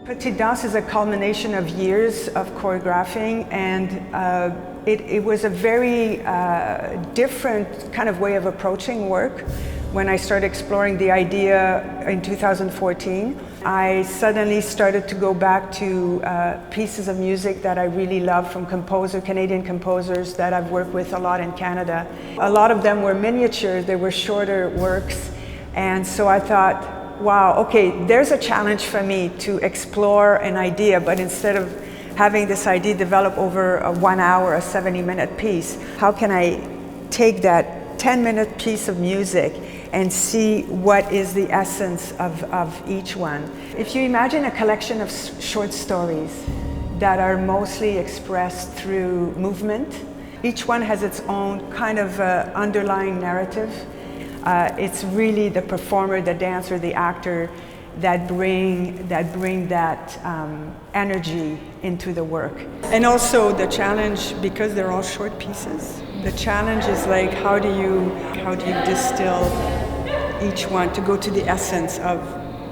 Petite danse is a culmination of years of choreographing, and it was a very different kind of way of approaching work. When I started exploring the idea in 2014, I suddenly started to go back to pieces of music that I really love from Canadian composers that I've worked with a lot in Canada. A lot of them were miniatures, they were shorter works, and so I thought, wow, okay, there's a challenge for me to explore an idea, but instead of having this idea develop over a 1 hour, a 70-minute piece, how can I take that 10-minute piece of music and see what is the essence of each one? If you imagine a collection of short stories that are mostly expressed through movement, each one has its own kind of underlying narrative. It's really the performer, the dancer, the actor that bring that energy into the work. And also the challenge, because they're all short pieces, the challenge is like how do you distill each one to go to the essence of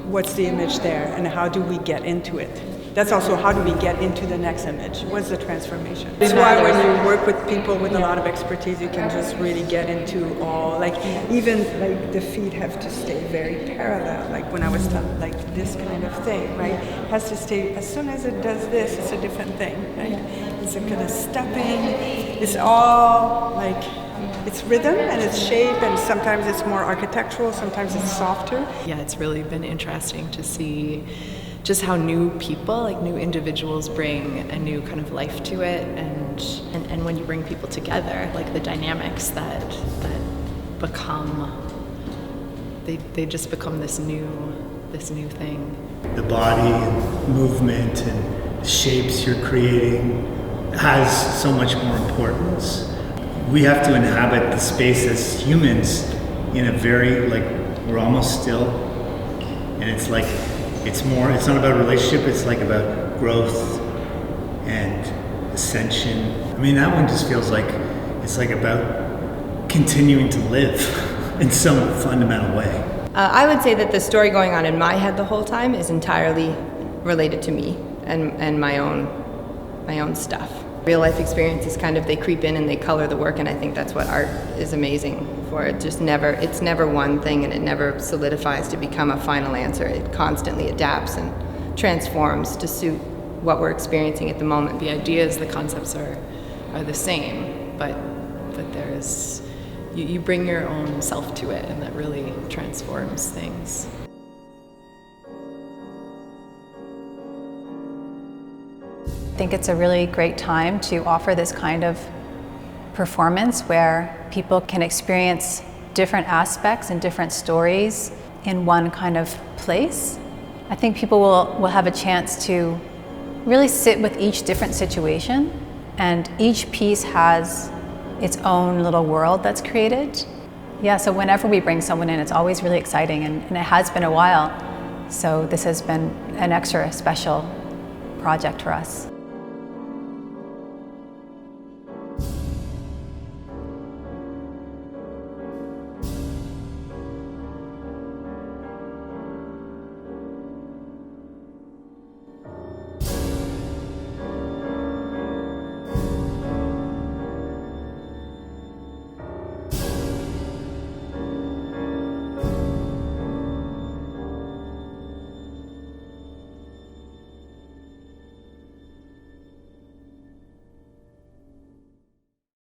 what's the image there and how do we get into it. That's also how do we get into the next image? What's the transformation? That's why when you work with people with a lot of expertise, you can just really get into all, like even like the feet have to stay very parallel. Like when I was telling, like this kind of thing, right? Has to stay, as soon as it does this, it's a different thing, right? It's a kind of stepping, it's all like, it's rhythm and it's shape, and sometimes it's more architectural, sometimes it's softer. Yeah, it's really been interesting to see just how new people, like new individuals, bring a new kind of life to it, and when you bring people together, like the dynamics that become, they just become this new thing. The body and movement and the shapes you're creating has so much more importance. We have to inhabit the space as humans in a very, like, we're almost still, and it's like, it's not about relationship, it's like about growth and ascension. I mean, that one just feels like it's like about continuing to live in some fundamental way. I would say that the story going on in my head the whole time is entirely related to me and my own stuff. Real life experiences kind of, they creep in and they color the work, and I think that's what art is amazing for. It's never one thing, and it never solidifies to become a final answer. It constantly adapts and transforms to suit what we're experiencing at the moment. The ideas, the concepts are the same, but there's, you bring your own self to it, and that really transforms things. I think it's a really great time to offer this kind of performance where people can experience different aspects and different stories in one kind of place. I think people will have a chance to really sit with each different situation, and each piece has its own little world that's created. Yeah, so whenever we bring someone in, it's always really exciting, and it has been a while. So this has been an extra special project for us.